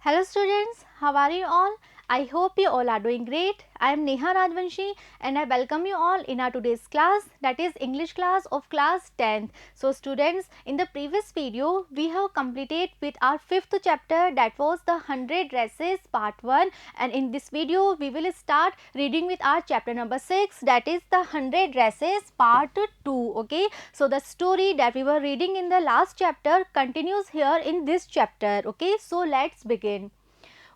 Hello students, how are you all? I hope you all are doing great. I am Neha Rajvanshi and I welcome you all in our today's class, that is English class of class 10th. So students, in the previous video we have completed with our 5th chapter, that was the 100 dresses part 1, and in this video we will start reading with our chapter number 6, that is the 100 dresses part 2. Okay, so the story that we were reading in the last chapter continues here in this chapter. Okay, so let's begin.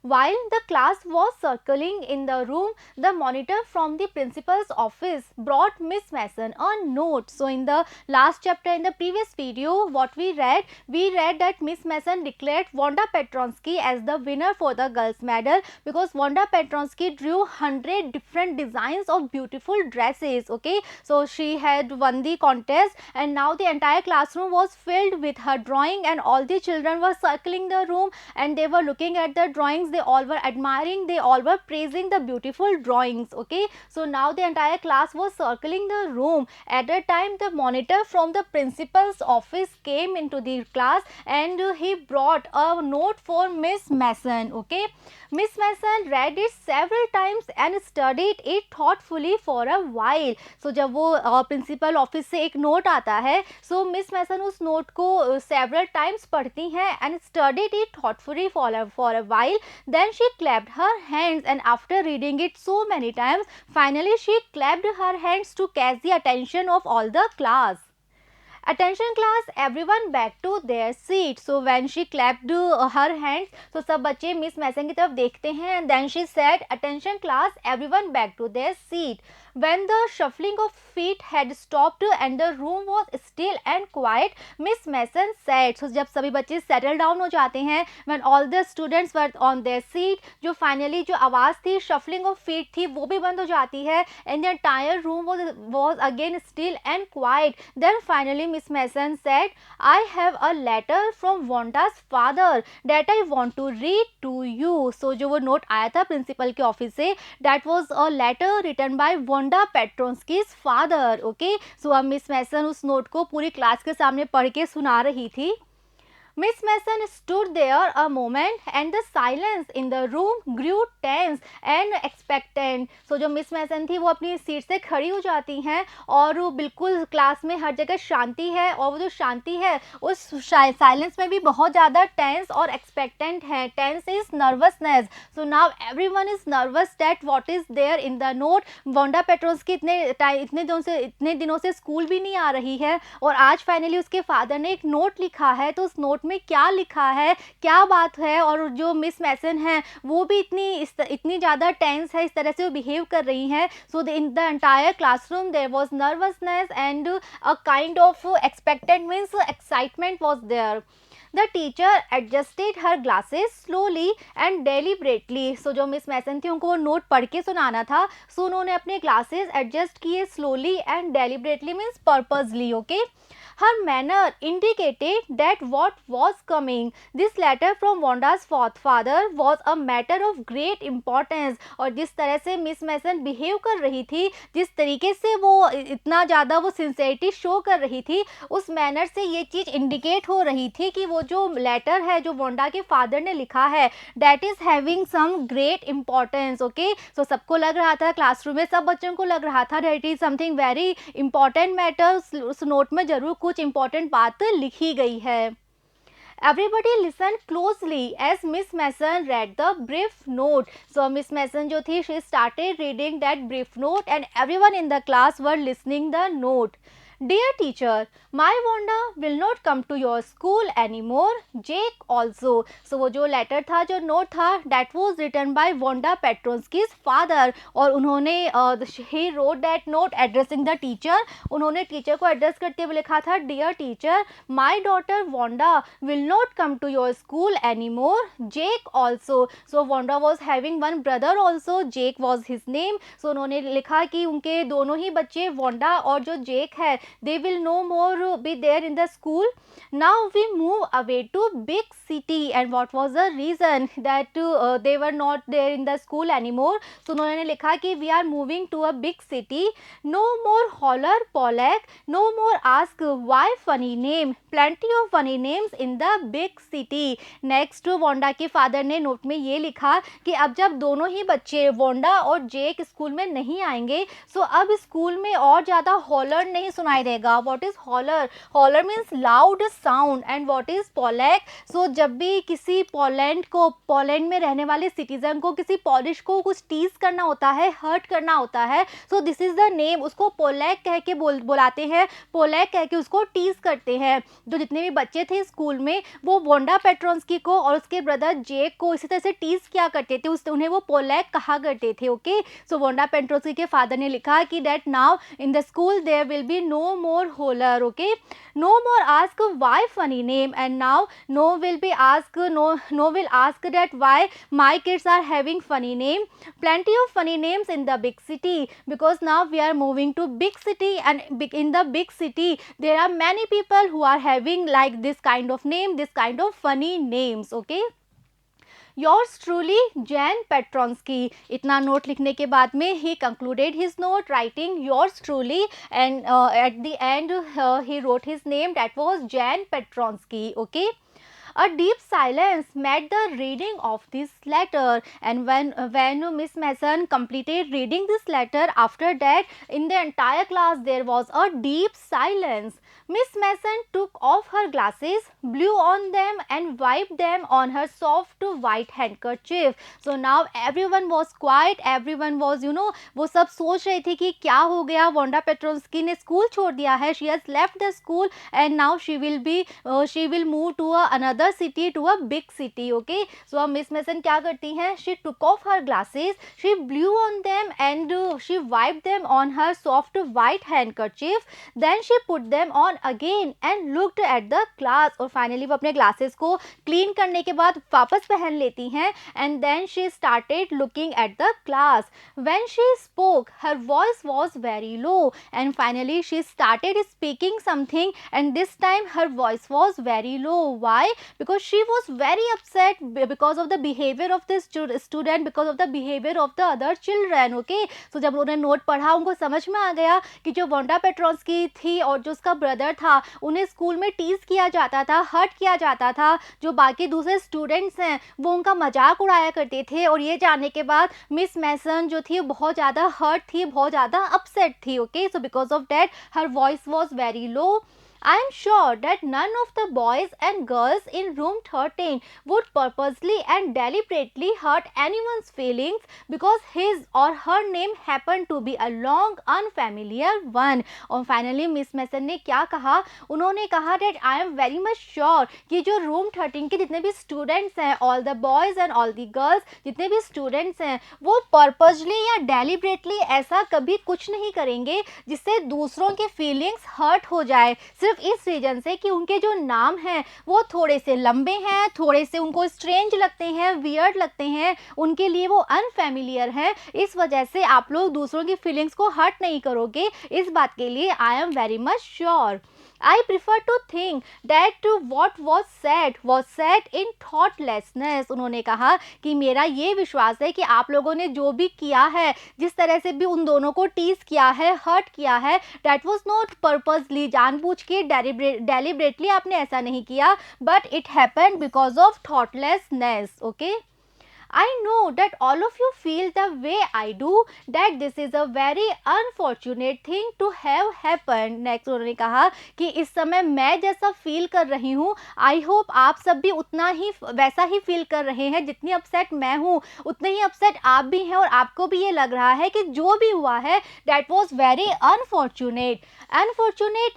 While the class was circling in the room, the monitor from the principal's office brought Miss Mason a note. So in the last chapter, in the previous video, what we read that Miss Mason declared Wanda Petronsky as the winner for the girls medal, because Wanda Petronsky drew 100 different designs of beautiful dresses. Okay, so she had won the contest and now the entire classroom was filled with her drawing and all the children were circling the room and they were looking at the drawings. They all were admiring, they all were praising the beautiful drawings. Okay, so now the entire class was circling the room. At that time the monitor from the principal's office came into the class and he brought a note for Miss Mason. Okay, Miss Mason read it several times and studied it thoughtfully for a while. So जब वो principal office से एक note आता है, so Miss Mason उस note को several times पढ़ती हैं and studied it thoughtfully for a while. Then she clapped her hands and after reading it so many times, finally she clapped her hands to catch the attention of all the class. Attention class, everyone back to their seat. So when she clapped her hands, so सब बच्चे miss मैसन की तरफ देखते हैं and then she said, attention class, everyone back to their seat. When the shuffling of feet had stopped and the room was still and quiet, Miss Mason said. So जब सभी बच्चे settle down हो जाते हैं, when all the students were on their seat, जो finally जो आवाज़ थी shuffling of feet थी वो भी बंद हो जाती है and the entire room was again still and quiet. Then finally Miss Mason said, I have a letter from Wanda's father that I want to read to you. So जो वो note आया था प्रिंसिपल के office से, that was a letter written by Wanda Petronsky's father. Okay, so अब miss मैसन उस note को पूरी क्लास के सामने पढ़ के सुना रही थी. Miss Mason stood there a moment and the silence in the room grew tense and expectant. So जो मिस मैसन थी वो अपनी सीट से खड़ी हो जाती हैं और वो बिल्कुल क्लास में हर जगह शांति है और वो जो शांति है उस साइलेंस में भी बहुत ज़्यादा टेंस और एक्सपेक्टेंट है. Tense is nervousness. So now everyone is nervous that what is there in the note. Wanda Petronski इतने दिनों से स्कूल भी नहीं आ रही है और आज फाइनली उसके फादर ने एक नोट लिखा है. तो उस नोट में क्या लिखा है, क्या बात है, और जो मिस मैसन है वो भी इतनी ज़्यादा टेंस है, इस तरह से वो बिहेव कर रही हैं. So in the entire classroom there was nervousness and a kind of expected means excitement was there. The teacher adjusted her glasses slowly and deliberately. So जो मिस मैसन थी उनको वो नोट पढ़ के सुनाना था, सो उन्होंने अपने ग्लासेस एडजस्ट किए slowly and deliberately means purposely. Okay, her manner indicated that what was coming. This letter from Wanda's father was a matter of great importance. और जिस तरह से मिस मैसन बिहेव कर रही थी, जिस तरीके से वो इतना ज़्यादा वो सिंसेरिटी शो कर रही थी, उस मैनर से ये चीज़ इंडिकेट हो रही थी कि वो जो लेटर है जो वोंडा के फादर ने लिखा है, that is having some great importance. Okay, so सबको लग रहा था, क्लासरूम में सब बच्चों को लग रहा था that is something very important matter. उस नोट में जरूर कुछ इंपॉर्टेंट बात लिखी गई है. Everybody listened closely as Miss Mason read the brief note. So Miss Mason जो थी, she started reading that brief note and everyone in the class were listening the note. Dear teacher, my Wanda will not come to your school anymore. Jake also. So वो जो letter था, जो note था, that was written by Wanda Petronsky's father. और उन्होंने he wrote that note addressing the teacher. उन्होंने teacher को address करते हुए लिखा था, Dear teacher, my daughter Wanda will not come to your school anymore. Jake also. So Wanda was having one brother also. Jake was his name. So उन्होंने लिखा कि उनके दोनों ही बच्चे वोंडा और जो जेक है they will no more be there in the school. Now we move away to big city, and what was the reason that they were not there in the school anymore. So उन्होंने लिखा कि we are moving to a big city. No more holler Pollack, no more ask why funny name, plenty of funny names in the big city. Next Wanda के father ने note में ये लिखा कि अब जब दोनों ही बच्चे वोंडा और जेक स्कूल में नहीं आएंगे, सो अब स्कूल में और ज़्यादा हॉलर नहीं सुनाई देगा. What is holler? Holler means loud sound. And what is Polack? So जब भी किसी पोलैंड में रहने वाले सिटीजन को, किसी पॉलिश को कुछ टीज करना होता है, हर्ट करना होता है, so this is the name. उसको पोलैक कह के बुलाते हैं, पोलैक कह के उसको टीज करते हैं. जो जितने भी बच्चे थे स्कूल में, वो वोंडा पेट्रोंस्की को और उसके ब्रदर जेक को इसी तरह से टीज किया करते थे, उन्हें वो पोलैक कहा करते थे. ओके, सो वोंडा पेट्रोंस्की के फादर ने लिखा कि that now in the school there will be no more holler. Okay, no more ask why funny name, and now no will ask that why my kids are having funny name. Plenty of funny names in the big city, because now we are moving to big city, and in the big city there are many people who are having like this kind of name, this kind of funny names. Okay, yours truly Jan Petronsky. इतना note लिखने के बाद में he concluded his note writing yours truly, and at the end he wrote his name, that was Jan Petronsky. Okay, a deep silence met the reading of this letter, and when Miss Mason completed reading this letter, after that in the entire class there was a deep silence. Miss Mason took off her glasses, blew on them and wiped them on her soft white handkerchief. So now everyone was quiet, everyone was वो सब सोच रही थी कि क्या हो गया, Wanda पेट्रोंस्की ने स्कूल छोड़ दिया है, she has left the school and now she will move to another city, to a big city. Okay, so अब Miss Mason क्या करती हैं, she took off her glasses, she blew on them and she wiped them on her soft white handkerchief, then she put them on again and looked at the class. और finally वो अपने glasses को clean करने के बाद वापस पहन लेती हैं, and then she started looking at the class. When she spoke, her voice was very low, and finally she started speaking something, and this time her voice was very low. Why? Because she was very upset because of the behavior of this student, because of the behavior of the other children. Okay, so जब उन्होंने note पढ़ा, उनको समझ में आ गया कि जो Wanda पेट्रोंस्की थी और जो उसका ब्रदर था, उन्हें स्कूल में टीज किया जाता था, हर्ट किया जाता था, जो बाकी दूसरे स्टूडेंट्स हैं वो उनका मजाक उड़ाया करते थे. और ये जानने के बाद मिस मैसन जो थी बहुत ज़्यादा हर्ट थी, बहुत ज़्यादा अपसेट थी. Okay, so because of that her voice was very low. I am sure that none of the boys and girls in room 13 would purposely and deliberately hurt anyone's feelings because his or her name happened to be a long unfamiliar one. और finally Miss Mason ने क्या कहा, उन्होंने कहा that I am very much sure कि जो room 13 के जितने भी students हैं, all the boys and all the girls, जितने भी students हैं, वो purposely या deliberately ऐसा कभी कुछ नहीं करेंगे जिससे दूसरों के feelings hurt हो जाए, सिर्फ इस रीजन से कि उनके जो नाम हैं वो थोड़े से लंबे हैं, थोड़े से उनको स्ट्रेंज लगते हैं, वियर्ड लगते हैं, उनके लिए वो अनफैमिलियर हैं. इस वजह से आप लोग दूसरों की फीलिंग्स को हर्ट नहीं करोगे, इस बात के लिए I am very much sure. I prefer to think that what was said in thoughtlessness. उन्होंने कहा कि मेरा ये विश्वास है कि आप लोगों ने जो भी किया है, जिस तरह से भी उन दोनों को टीज किया है, हर्ट किया है, that was not purposely, जानबूझ के deliberately आपने ऐसा नहीं किया, but it happened because of thoughtlessness. Okay, I know that all of you feel the way I do, that this is a very unfortunate thing to have happened. Next उन्होंने कहा कि इस समय मैं जैसा फील कर रही हूँ, आई होप आप सब भी उतना ही वैसा ही फील कर रहे हैं. जितनी अपसेट मैं हूँ उतने ही अपसेट आप भी हैं, और आपको भी ये लग रहा है कि जो भी हुआ है that was very unfortunate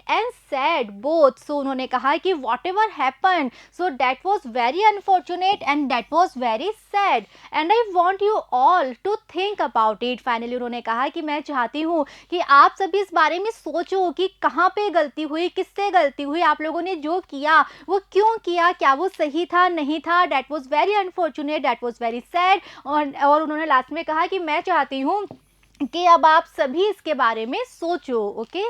and sad both. So उन्होंने कहा कि whatever happened, so that was very unfortunate and that was very sad, and I want you all to think about it. Finally उन्होंने कहा कि मैं चाहती हूँ कि आप सभी इस बारे में सोचो कि कहाँ पे गलती हुई, किससे गलती हुई, आप लोगों ने जो किया वो क्यों किया, क्या वो सही था, नहीं था. that was very unfortunate, that was very sad. और उन्होंने लास्ट में कहा कि मैं चाहती हूँ कि अब आप सभी इसके बारे में सोचो. Okay,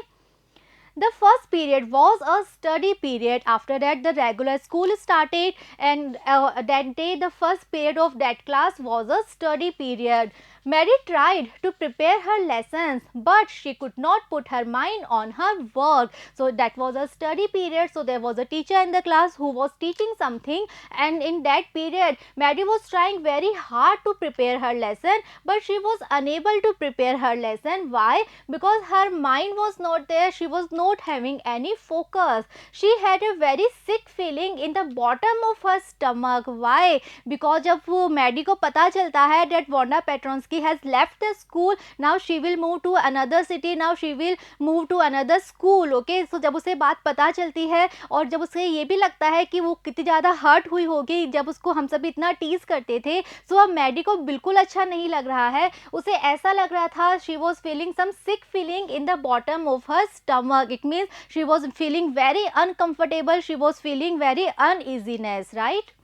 The first period was a study period. After that, the regular school started, and that day, the first period of that class was a study period. Mary tried to prepare her lessons, but she could not put her mind on her work. So that was a study period. So there was a teacher in the class who was teaching something, and in that period Mary was trying very hard to prepare her lesson, but she was unable to prepare her lesson. Why? Because her mind was not there. She was not having any focus. She had a very sick feeling in the bottom of her stomach. Why? Because जब वो Maddie को पता चलता है that Wanda Petronsky has left the school, now she will move to another city, now she will move to another school. Okay, so जब उसे बात पता चलती है और जब उसे ये भी लगता है कि वो कितनी ज़्यादा हर्ट हुई होगी जब उसको हम सब इतना टीज करते थे, सो अब मैडी को बिल्कुल अच्छा नहीं लग रहा है. उसे ऐसा लग रहा था, she was feeling some sick feeling in the bottom of her stomach. It means she was feeling very uncomfortable, she was feeling very uneasiness, right?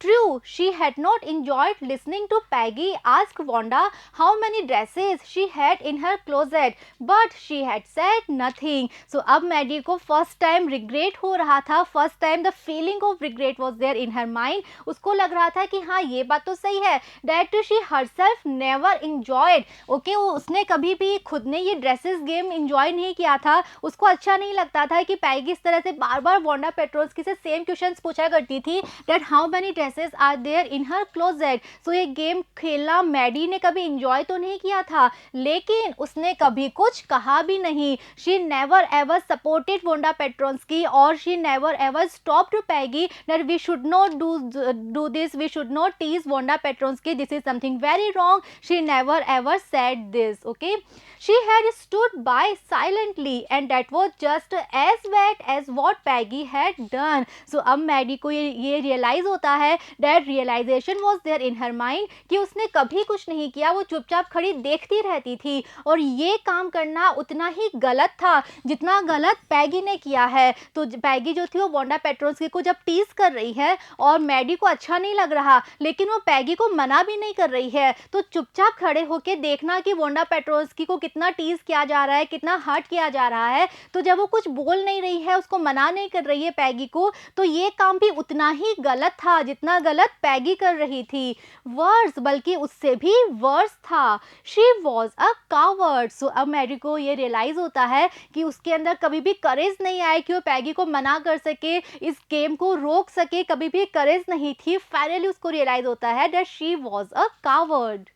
True, she had not enjoyed listening to Peggy ask Wanda how many dresses she had in her closet, but she had said nothing. So अब Maddie को first time regret हो रहा था. First time the feeling of regret was there in her mind. उसको लग रहा था कि हाँ ये बात तो सही है, that she herself never enjoyed. Okay, उसने कभी भी खुद ने ये dresses game enjoy नहीं किया था. उसको अच्छा नहीं लगता था कि पैगी इस तरह से बार बार वांडा पेट्रोस्की से सेम क्वेश्चंस पूछा करती थी that how many dresses are there in her closet. So ये गेम खेलना मैडी ने कभी इंजॉय तो नहीं किया था, लेकिन उसने कभी कुछ कहा भी नहीं. She never ever supported Wanda Petronski और she never ever stopped Peggy that we should not do this, we should not tease Wanda Petronski, this is something very wrong. She never ever said this. Okay, she had stood by silently and that was just as bad as what Peggy had done. So अब Maddie को ये realise होता है, that realization was there in her mind कि उसने कभी कुछ नहीं किया, वो चुपचाप खड़ी देखती रहती थी और ये काम करना उतना ही गलत था जितना गलत पैगी ने किया है. तो पैगी जो थी वो वांडा पेट्रोस्की को जब टीज कर रही है और मैडी को अच्छा नहीं लग रहा, लेकिन वो पैगी को मना भी नहीं कर रही है, तो चुपचाप खड़े होके देखना कि वांडा पेट्रोस्की को कितना टीज किया जा रहा है, कितना हर्ट किया जा रहा है. तो जब वो कुछ बोल नहीं रही है, उसको मना नहीं कर रही है पैगी को, तो ये काम भी उतना ही गलत था जितना गलत पैगी कर रही थी. वर्स, बल्कि उससे भी वर्स था. She was a coward. So अब मैडी को ये रियलाइज होता है कि उसके अंदर कभी भी करेज नहीं आए कि वो पैगी को मना कर सके, इस गेम को रोक सके, कभी भी करेज नहीं थी. फाइनली उसको रियलाइज होता है that she was a coward.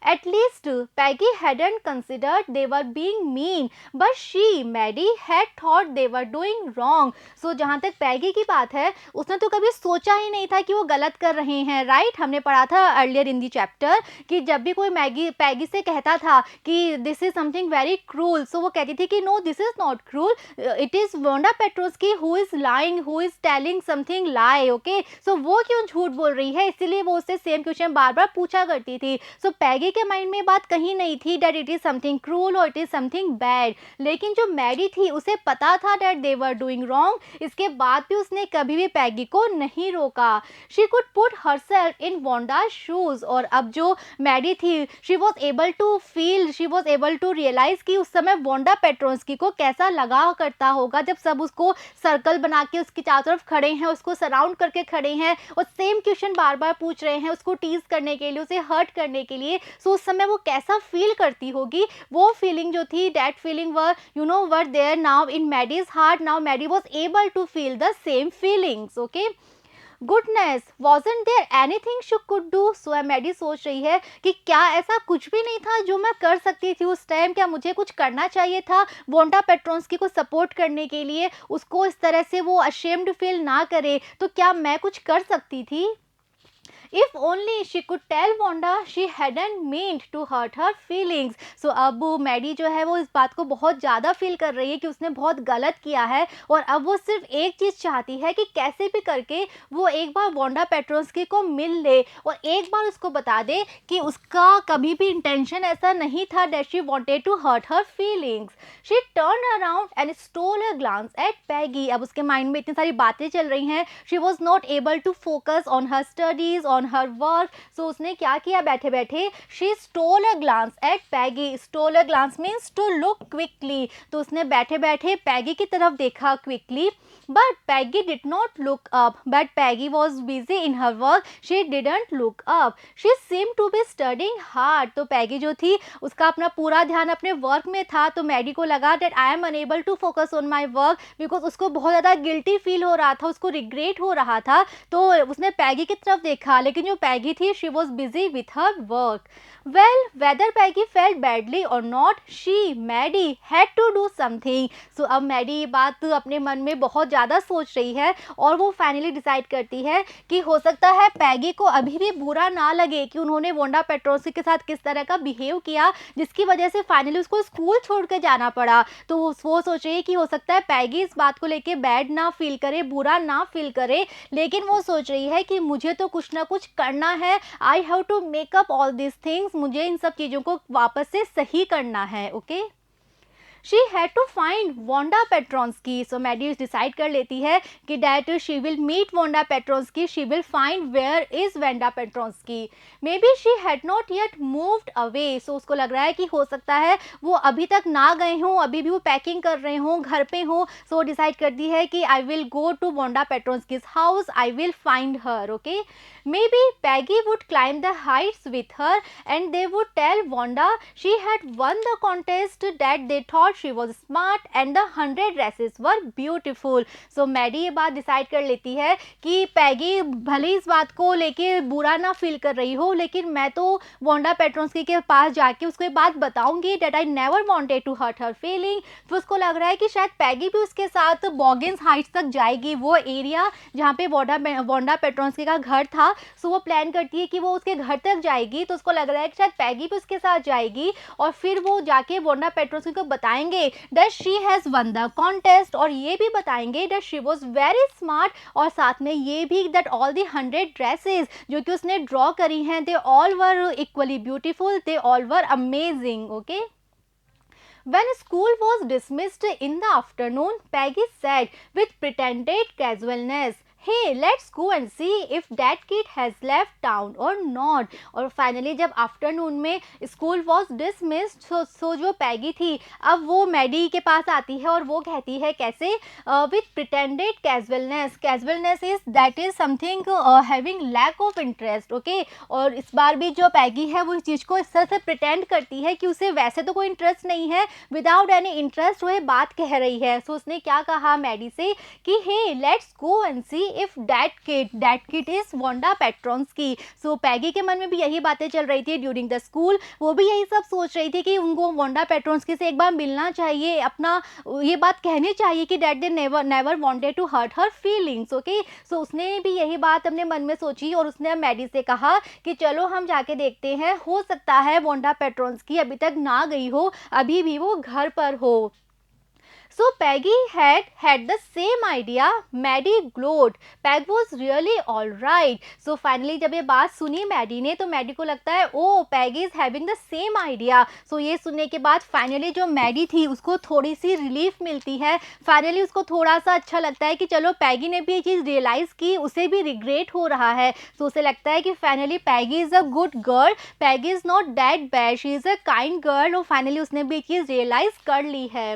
At least Peggy hadn't considered they were being mean, but she, Maddie, had thought they were doing wrong. So जहाँ तक पैगी की बात है, उसने तो कभी सोचा ही नहीं था कि वो गलत कर रहे हैं. राइट, हमने पढ़ा था अर्लियर इन दी चैप्टर कि जब भी कोई पैगी से कहता था कि this is something very cruel, so वो कहती थी कि no this is not cruel, it is Wanda Petronski who is lying, who is telling something lie. Okay, so वो क्यों झूठ बोल रही है, इसीलिए वो उससे सेम क्वेश्चन बार बार पूछा करती थी. सो पैगी के माइंड में बात कहीं नहीं थी that it is something cruel और इट इज समथिंग बैड. लेकिन जो मैडी थी उसे पता था that they were doing wrong, इसके बाद भी उसने कभी भी पैगी को नहीं रोका. She could put herself in Wanda shoes. और अब जो मैडी थी, she was able to feel, she was able to realise कि उस समय वांडा पेट्रोस्की को कैसा लगा करता होगा जब सब उसको सर्कल बना के उसकी चारों तरफ खड़े हैं, उसको सराउंड करके खड़े हैं और सेम क्वेश्चन बार बार पूछ रहे हैं उसको टीज करने के लिए, उसे हर्ट करने के लिए. सो उस समय वो कैसा फील करती होगी, वो फीलिंग जो थी, that feeling were were there now in Maddie's heart. Now Maddie was able to feel the same feelings. Okay, goodness, wasn't there anything she could do? So Maddie सोच रही है कि क्या ऐसा कुछ भी नहीं था जो मैं कर सकती थी उस टाइम, क्या मुझे कुछ करना चाहिए था वांडा पेट्रोस्की को सपोर्ट करने के लिए, उसको इस तरह से वो अशेम्ड फील ना करे, तो क्या मैं कुछ कर सकती थी? If only she could tell Wanda she hadn't meant to hurt her feelings. So अब मैडी जो है वो इस बात को बहुत ज़्यादा फील कर रही है कि उसने बहुत गलत किया है और अब वो सिर्फ एक चीज़ चाहती है कि कैसे भी करके वो एक बार वांडा पेट्रोस्की को मिल ले और एक बार उसको बता दे कि उसका कभी भी इंटेंशन ऐसा नहीं था that she wanted to hurt her feelings. She turned around and stole a glance at Peggy. अब उसके माइंड में इतनी सारी बातें चल रही हैं. She was not able to focus on her studies, on her work. So उसने क्या किया बैठे बैठे, she stole a glance at Peggy. Stole a glance means to look quickly. तो उसने बैठे बैठे पैगी की तरफ देखा quickly. But Peggy did not look up. But Peggy was busy in her work. She didn't look up. She seemed to be studying hard. तो पैगी जो थी उसका अपना पूरा ध्यान अपने वर्क में था. तो मैडी को लगा that I am unable to focus on my work because उसको बहुत ज़्यादा गिल्टी फील हो रहा था, उसको रिग्रेट हो रहा था. तो उसने पैगी की तरफ देखा, लेकिन जो पैगी थी she was busy with her work. Well, whether Peggy felt badly or not, she, Maddie, had to do something. So अब मैडी ये बात अपने मन में बहुत ज़्यादा सोच रही है और वो फाइनली डिसाइड करती है कि हो सकता है पैगी को अभी भी बुरा ना लगे कि उन्होंने वोंडा पेट्रोस्की के साथ किस तरह का बिहेव किया, जिसकी वजह से फाइनली उसको स्कूल छोड़ कर जाना पड़ा. तो वो सोच रही है कि हो सकता है पैगी इस बात को लेके बैड ना फील करे, बुरा ना फील करे, लेकिन वो सोच रही है कि मुझे तो कुछ ना कुछ करना है. I have to make up all this things. मुझे इन सब चीज़ों को वापस से सही करना है. Okay. She had to find Wanda Petronsky. So Maddie decide कर लेती है कि that she will meet Wanda Petronsky. She will find where is Wanda Petronsky. Maybe she had not yet moved away. So उसको लग रहा है कि हो सकता है वो अभी तक ना गए हों, अभी भी वो पैकिंग कर रहे हों, घर पे हों. So डिसाइड करती है कि I will go to Wanda Petronsky's house. I will find her. Okay. Maybe Peggy would climb the heights with her and they would tell Wanda she had won the contest, that they thought she was smart and the 100 dresses were beautiful. So Maddie ये बात decide कर लेती है कि पैगी भले इस बात को लेके बुरा ना फील कर रही हो, लेकिन मैं तो वोंडा पेट्रोस्की के पास जाके उसको ये बात बताऊंगी that I never wanted to hurt her feeling. तो उसको लग रहा है कि शायद पैगी भी उसके साथ बॉगिन्स हाइट्स तक जाएगी, वो एरिया जहाँ पे वोंडा पेट्रोस्की का घर था. सो वो प्लान करती है कि वो उसके घर तक जाएगी. तो उसको लग रहा है कि शायद पैगी भी उसके साथ जाएगी और फिर वो जाके वोंडा पेट्रोस्की को बताएंगे that she has one the contest, और ये भी बताएंगे that she was very smart, और साथ में ये भी दैट ऑल दी 100 ड्रेसेस जो कि उसने ड्रॉ करी हैं, they all were equally beautiful, they all were amazing. Okay. When school was dismissed in the afternoon, Peggy said with pretended casualness, hey, let's go and see if that kid has left town or not. और finally जब afternoon में school was dismissed, सो जो पैगी थी अब वो Maddie के पास आती है और वो कहती है कैसे, with pretended casualness. Casualness is that is something having lack of interest. Okay. और इस बार भी जो पैगी है वो इस चीज़ को इस तरह से प्रिटेंड करती है कि उसे वैसे तो कोई इंटरेस्ट नहीं है, विदाउट एनी इंटरेस्ट वो बात कह रही है. सो उसने क्या कहा मैडी से कि hey let's go and see if that kid is Wanda Petronsky. So Peggy के मन में भी यही बातें चल रही थी ड्यूरिंग द स्कूल. वो भी यही सब सोच रही थी कि उनको वोंडा पेट्रोन्स्की से एक बार मिलना चाहिए, अपना ये बात कहनी चाहिए कि that they never wanted to hurt her feelings. Okay. So उसने भी यही बात अपने मन में सोची और उसने मैडी से कहा कि चलो हम जाके देखते हैं, हो सकता है वोंडा पेट्रोन्स्की अभी तक ना गई हो, अभी भी वो घर पर हो. So Peggy had the same idea. Maddie glowed. Peg was really all right. So finally जब ये बात सुनी मैडी ने, तो मैडी को लगता है ओ Peggy is having the same idea. So ये सुनने के बाद फाइनली जो मैडी थी उसको थोड़ी सी रिलीफ मिलती है. फाइनली उसको थोड़ा सा अच्छा लगता है कि चलो पैगी ने भी ये चीज़ रियलाइज़ की, उसे भी रिग्रेट हो रहा है. तो उसे लगता है कि finally Peggy is a good girl, Peggy is not that bad, she is a kind girl. और फाइनली उसने भी ये चीज़ रियलाइज़ कर ली है.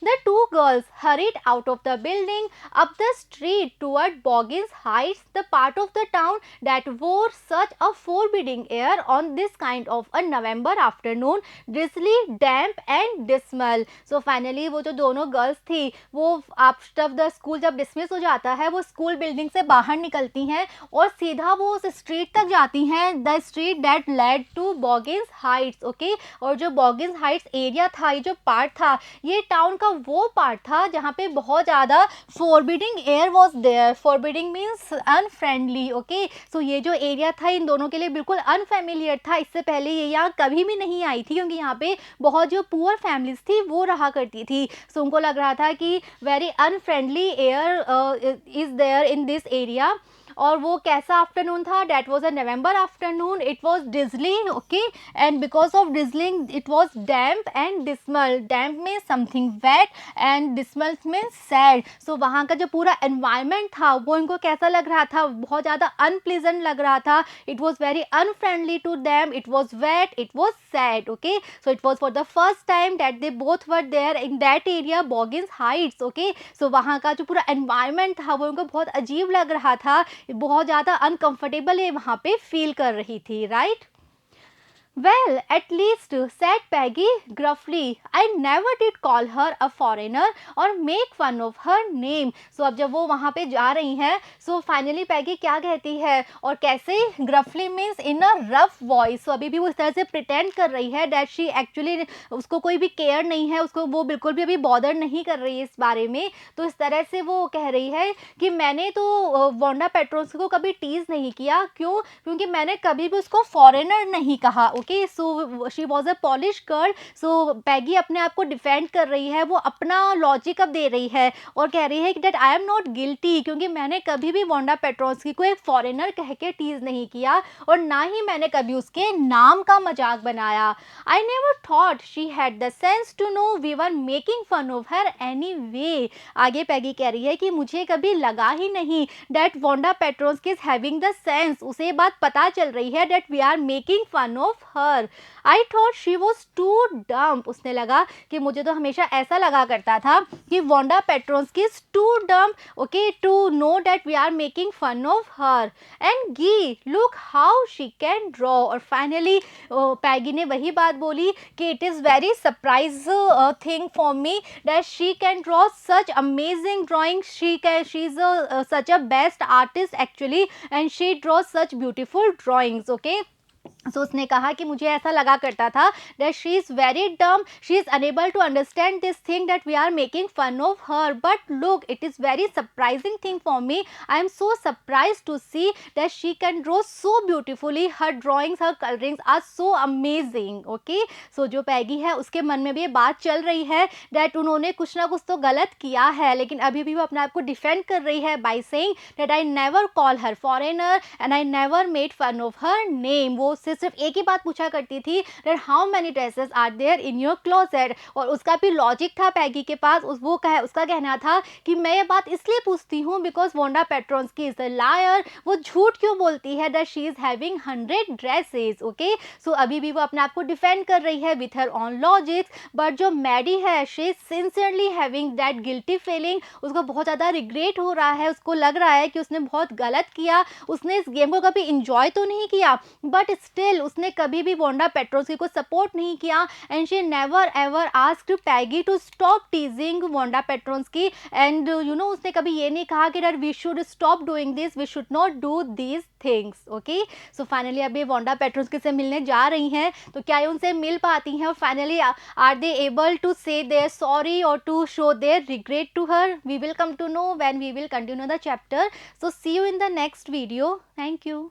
The two girls hurried out of the building up the street toward Boggins Heights, the part of the town that wore such a forbidding air on this kind of a November afternoon, drizzly, damp and dismal. So finally वो जो दोनों girls थी वो after the school जब dismiss हो जाता है वो स्कूल बिल्डिंग से बाहर निकलती हैं और सीधा वो उस स्ट्रीट तक जाती हैं, the street that led to Boggins Heights. Okay. और जो बॉगिन्स हाइट्स एरिया था, ये जो पार्ट था, ये टाउन का वो पार्ट था जहाँ पे बहुत ज़्यादा forbidding air was there. Forbidding means unfriendly. Okay. So ये जो एरिया था इन दोनों के लिए बिल्कुल अनफेमिलियर था. इससे पहले ये यहाँ कभी भी नहीं आई थी क्योंकि यहाँ पे बहुत जो पुअर फैमिलीज थी वो रहा करती थी. सो उनको लग रहा था कि very unfriendly air is there in this area. और वो कैसा आफ्टरनून था, that was a November afternoon, it was drizzling, okay, and because of drizzling it was damp and dismal, damp में समथिंग वेट एंड डिस्मल में sad. So वहाँ का जो पूरा एनवायरमेंट था वो इनको कैसा लग रहा था, बहुत ज़्यादा अनप्लीजेंट लग रहा था, it was very unfriendly to them, it was wet, it was sad, okay. So it was for the first time that they both were there in that area Boggins Heights, okay. So वहाँ का जो पूरा environment था वो उनको बहुत अजीब लग रहा था, बहुत ज़्यादा अनकंफर्टेबल ये वहाँ पे फील कर रही थी, right. Well, at least, said Peggy gruffly, I never did call her a foreigner or make fun of her name. So अब जब वो वहाँ पे जा रही हैं, so finally Peggy क्या कहती है और कैसे, gruffly means in a rough voice. So अभी भी वो इस तरह से pretend कर रही है that she actually, उसको कोई भी care नहीं है, उसको वो बिल्कुल भी अभी bother नहीं कर रही है इस बारे में। तो इस तरह से वो कह रही है कि मैंने तो वांडा पेट्रोन्स को कभी टीज नहीं किया, क्यों, क्योंकि मैंने कभी भी उसको फॉरेनर नहीं कहा, okay. So she was a Polish girl. So Peggy अपने आप को डिफेंड कर रही है, वो अपना लॉजिक अब दे रही है और कह रही है कि that I am not guilty, क्योंकि मैंने कभी भी वांडा पेट्रोन्स्की को एक फॉरेनर कह के टीज नहीं किया और ना ही मैंने कभी उसके नाम का मजाक बनाया। I never thought she had the sense to know we were making fun of her anyway. आगे पैगी कह रही है कि मुझे कभी लगा ही नहीं that Wanda Petronski is having the sense, उसे ये बात पता चल रही है that we are making fun of her. I thought she was too dumb, उसने लगा कि मुझे तो हमेशा ऐसा लगा करता था कि Wanda Petronski is too dumb, okay, to know that we are making fun of her. And gee look how she can draw. और फाइनली पैगी ने वही बात बोली कि it is very surprise thing for me that she can draw such amazing drawings, she's such a best artist actually and she draws such beautiful drawings, okay। So उसने कहा कि मुझे ऐसा लगा करता था that she is very dumb, she is unable to understand this thing that we are making fun of her, but look it is very surprising thing for me, I am so surprise to see that she can draw so beautifully, her drawings, her colourings are so amazing, okay. So जो Peggy है उसके मन में भी ये बात चल रही है दैट उन्होंने कुछ ना कुछ तो गलत किया है, लेकिन अभी भी वो अपने आप को डिफेंड कर रही है by saying that I never call her foreigner and I never made fun of her name. वो सिर्फ एक ही बात पूछा करती थी that how many dresses are there in your closet, और उसका भी लॉजिक था पैगी के पास, उसका कहना था कि मैं ये बात इसलिए पूछती हूँ because Wanda Petronski is a liar, वो झूठ क्यों बोलती है that she is having 100 dresses, okay. So अभी भी वो अपने आप को डिफेंड कर रही है with her on logics, but जो मैडी है she is sincerely having that guilty feeling, उसको बहुत ज़्यादा रिग्रेट हो रहा है, उसको लग रहा है कि उसने बहुत गलत किया, उसने इस गेम को कभी इंजॉय तो नहीं किया बट स्टिल उसने कभी भी वांडा पेट्रोन्स्की को सपोर्ट नहीं किया and she never ever asked Peggy to stop teasing Wanda Petronski and you know उसने कभी ये नहीं कहा कि that we should stop doing this, we should not do these things, okay. So finally अब ये वांडा पेट्रोन्स्की से मिलने जा रही हैं, तो क्या ये उनसे मिल पाती हैं और finally are they able to say their sorry और to show their regret to her, we will come to know when we will continue the chapter. So see you in the next video, thank you.